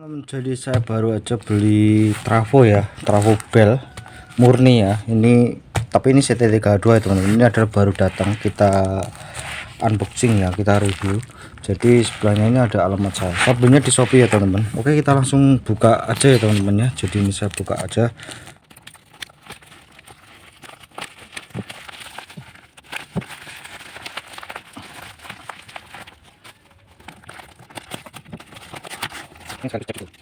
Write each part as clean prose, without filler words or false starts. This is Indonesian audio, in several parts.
Jadi saya baru aja beli trafo ya, trafo bel murni ya. Ini tapi ini CT32 ya teman-teman. Ini adalah baru datang, kita unboxing ya, kita review. Jadi sebelahnya ini ada alamat saya. Saya belinya di Shopee ya teman-teman. Oke, kita langsung buka aja ya teman-teman ya. Jadi ini saya buka aja. Ini sekali cek dulu.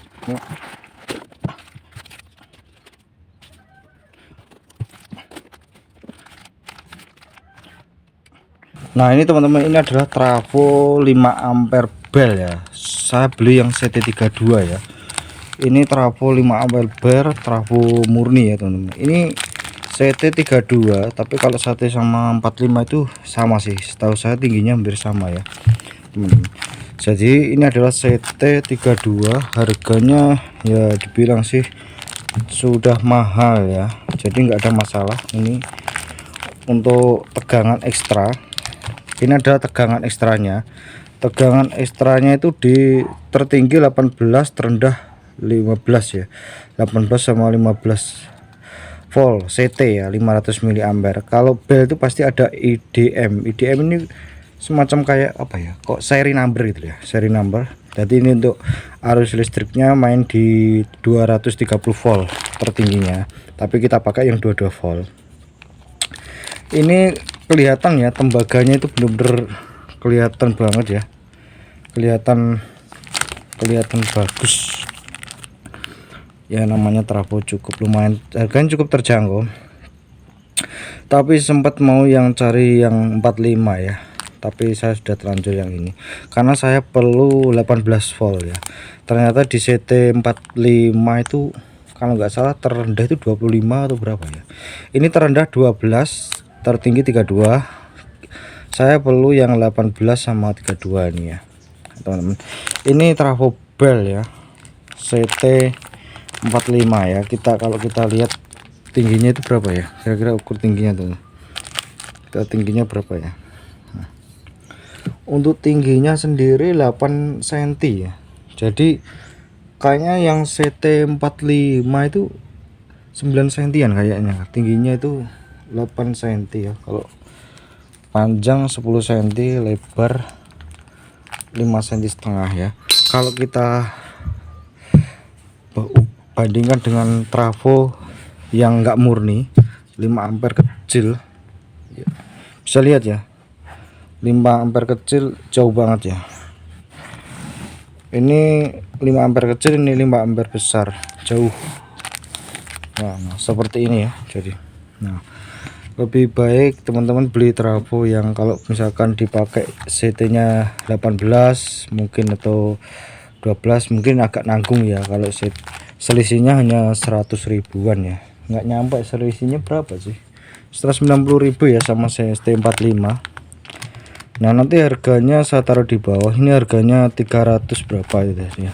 Nah ini teman-teman, ini adalah trafo 5 ampere bel ya. Saya beli yang CT32 ya. Ini trafo 5 ampere bel, trafo murni ya teman-teman. Ini CT32, tapi kalau 1 sama 45 itu sama sih. Setahu saya tingginya hampir sama ya teman-teman. Jadi ini adalah CT32, harganya ya dibilang sih sudah mahal ya. Jadi nggak ada masalah. Ini untuk tegangan ekstra. Ini ada tegangan ekstranya. Tegangan ekstranya itu di tertinggi 18, terendah 15 ya. 18 sama 15 volt CT ya, 500 mA. Kalau bel itu pasti ada IDM. IDM ini semacam kayak apa ya? Kok seri number gitu ya, seri number. Jadi ini untuk arus listriknya main di 230 volt tertingginya. Tapi kita pakai yang 22 volt. Ini kelihatan ya, tembaganya itu bener-bener kelihatan banget ya, kelihatan bagus ya. Namanya trafo cukup lumayan, harganya cukup terjangkau. Tapi sempat mau yang cari yang 45 ya, tapi saya sudah terlanjur yang ini karena saya perlu 18 volt ya. Ternyata di CT45 itu kalau nggak salah terendah itu 25 atau berapa ya. Ini terendah 12, tertinggi 32. Saya perlu yang 18 sama 32 ini ya teman-teman. Ini trafo bel ya, CT45 ya. Kalau kita lihat tingginya itu berapa ya, kira-kira ukur tingginya tuh. Kita tingginya berapa ya. Nah, untuk tingginya sendiri 8 cm ya. Jadi kayaknya yang CT45 itu 9 cm kayaknya. Tingginya itu 8 cm ya. Kalau panjang 10 cm, lebar 5 cm setengah ya. Kalau kita bandingkan dengan trafo yang enggak murni 5 ampere kecil ya, bisa lihat ya, 5 ampere kecil jauh banget ya. Ini 5 ampere kecil, ini 5 ampere besar, jauh. Nah, seperti ini ya. Jadi lebih baik teman-teman beli trafo yang kalau misalkan dipakai CT-nya 18 mungkin atau 12 mungkin agak nanggung ya. Kalau selisihnya hanya 100 ribuan ya, nggak nyampe. Selisihnya berapa sih, 190.000 ya sama CT45. Nah nanti harganya saya taruh di bawah. Ini harganya 300 berapa gitu ya.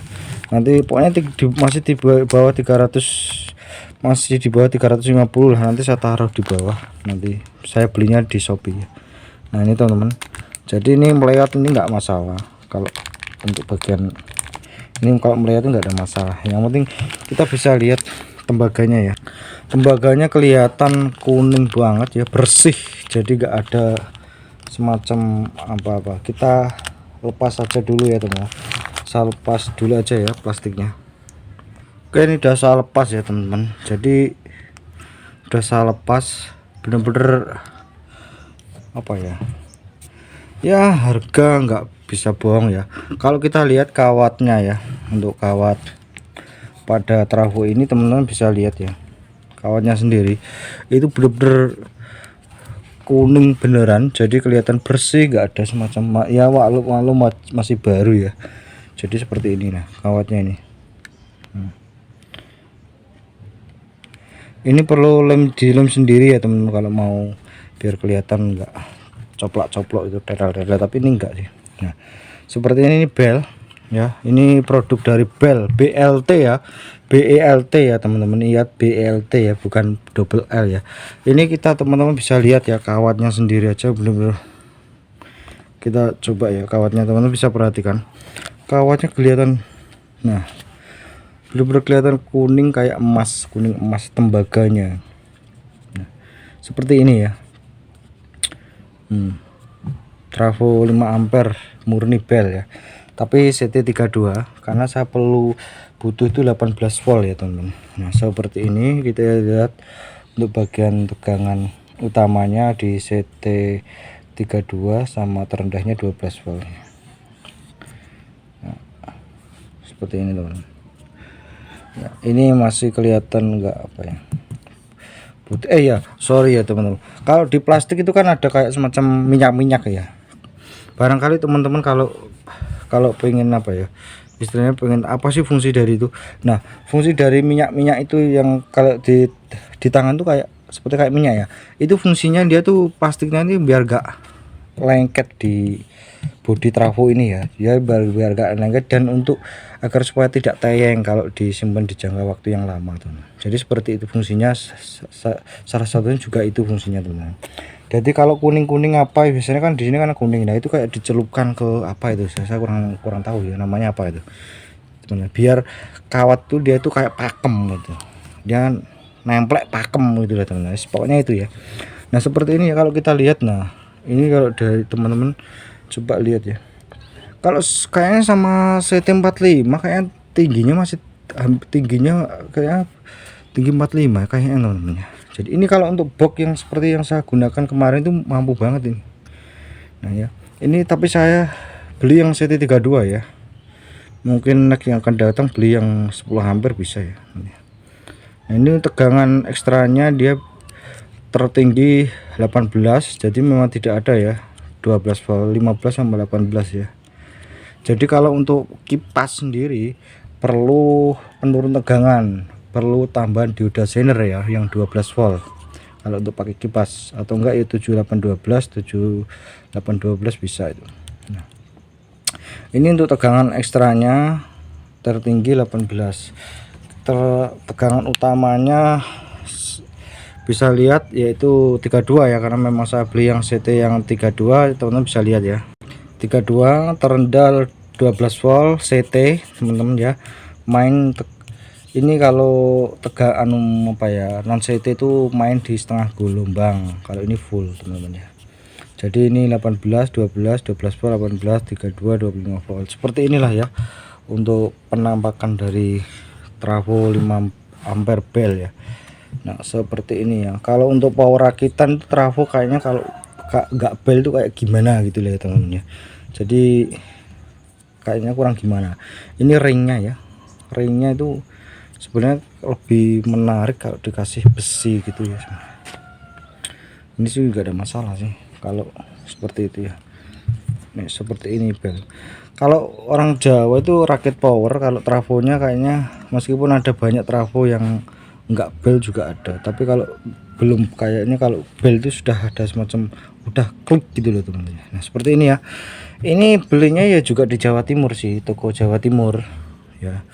Nanti pokoknya masih di bawah 300, masih di bawah 350 lah. Nanti saya taruh di bawah. Nanti saya belinya di Shopee ya. Nah ini teman-teman, jadi ini melihat ini nggak masalah. Kalau untuk bagian ini kalau melihat itu nggak ada masalah. Yang penting kita bisa lihat tembaganya ya. Tembaganya kelihatan kuning banget ya, bersih. Jadi nggak ada semacam apa-apa. Kita lepas aja dulu ya teman-teman. Saya lepas dulu aja ya plastiknya. Oke, ini udah saya lepas ya teman-teman. Jadi udah saya lepas, bener-bener apa ya, ya harga nggak bisa bohong ya. Kalau kita lihat kawatnya ya, untuk kawat pada trafo ini teman-teman bisa lihat ya, kawatnya sendiri itu bener-bener kuning beneran. Jadi kelihatan bersih, nggak ada semacam ya, walau masih baru ya. Jadi seperti ini. Nah kawatnya ini, ini perlu dilem sendiri ya teman-teman kalau mau biar kelihatan nggak coplak-coplok itu, dedal-dedal. Tapi ini enggak sih. Nah seperti ini bel ya. Ini produk dari bel, BLT ya, BELT ya teman-teman. Lihat BLT ya, bukan double L ya. Ini kita teman-teman bisa lihat ya, kawatnya sendiri aja bener-bener. Kita coba ya kawatnya, teman-teman bisa perhatikan kawatnya kelihatan. Nah bener-bener kelihatan kuning kayak emas, kuning emas tembaganya. Nah, seperti ini ya. Trafo 5 ampere murni bel ya, tapi CT32 karena saya butuh itu 18 volt ya teman-teman. Nah seperti ini kita lihat untuk bagian tegangan utamanya di CT32 sama terendahnya 12 volt. Nah, seperti ini teman-teman. Nah, ini masih kelihatan enggak apa ya, putih. Ya sorry ya teman-teman, kalau di plastik itu kan ada kayak semacam minyak-minyak ya. Barangkali teman-teman kalau pengen apa ya, istilahnya pengen apa sih fungsi dari itu. Nah fungsi dari minyak-minyak itu yang kalau di tangan tuh kayak seperti kayak minyak ya, itu fungsinya dia tuh plastiknya ini biar gak lengket di bodi trafo ini ya, dia biar gak lengket dan untuk agar supaya tidak tayang kalau disimpan di jangka waktu yang lama teman. Jadi seperti itu fungsinya, salah satunya juga itu fungsinya teman. Jadi kalau kuning-kuning apa biasanya kan di sini kan kuning, nah itu kayak dicelupkan ke apa itu, saya kurang tahu ya namanya apa itu teman, biar kawat tuh dia tuh kayak pakem gitu, dia nemplek pakem gitu lah teman, pokoknya itu ya. Nah seperti ini ya kalau kita lihat. Nah ini kalau dari teman-teman coba lihat ya, kalau kayaknya sama CT45 kayaknya tingginya masih tingginya kayak tinggi 45 kayaknya teman-teman ya. Jadi ini kalau untuk box yang seperti yang saya gunakan kemarin itu mampu banget ini. Nah ya ini tapi saya beli yang CT32 ya, mungkin next yang akan datang beli yang 10 ampere bisa ya. Nah ini tegangan ekstranya dia tertinggi 18, jadi memang tidak ada ya 12 volt, 15 sampai 18 ya. Jadi kalau untuk kipas sendiri perlu penurun tegangan, perlu tambahan dioda zener ya yang 12 volt kalau untuk pakai kipas, atau enggak ya 7812 bisa itu. Nah, ini untuk tegangan ekstranya tertinggi 18, tegangan utamanya bisa lihat yaitu 32 ya, karena memang saya beli yang CT yang 32, teman-teman bisa lihat ya. 32 terendah 12 volt CT teman-teman ya. Main ini kalau tegangan apa ya, non CT itu main di setengah gelombang, kalau ini full teman-teman ya. Jadi ini 18 12 volt, 18 32 25 volt, seperti inilah ya untuk penampakan dari trafo 5 ampere bel ya. Nah seperti ini ya. Kalau untuk power rakitan trafo kayaknya kalau nggak bel itu kayak gimana gitu ya teman-teman ya. Jadi kayaknya kurang gimana. Ini ringnya ya, ringnya itu sebenarnya lebih menarik kalau dikasih besi gitu ya. Ini sih nggak ada masalah sih kalau seperti itu ya. Nih seperti ini bel. Kalau orang Jawa itu rakit power, kalau trafonya kayaknya meskipun ada banyak trafo yang enggak bel juga ada, tapi kalau belum, kayaknya kalau bel itu sudah ada semacam udah klik gitu loh teman-teman. Nah seperti ini ya. Ini belinya ya juga di Jawa Timur sih, toko Jawa Timur ya.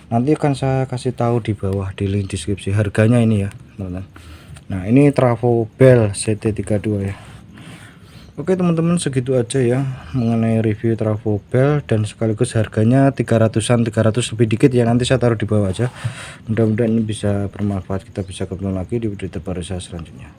Nanti akan saya kasih tahu di bawah di link deskripsi harganya ini ya teman-teman. Nah ini trafo bel CT32 ya. Oke teman-teman, segitu aja ya mengenai review trafo bel, dan sekaligus harganya 300-an, 300 lebih dikit ya, nanti saya taruh di bawah aja. Mudah-mudahan ini bisa bermanfaat, kita bisa ketemu lagi di video terbaru saya selanjutnya.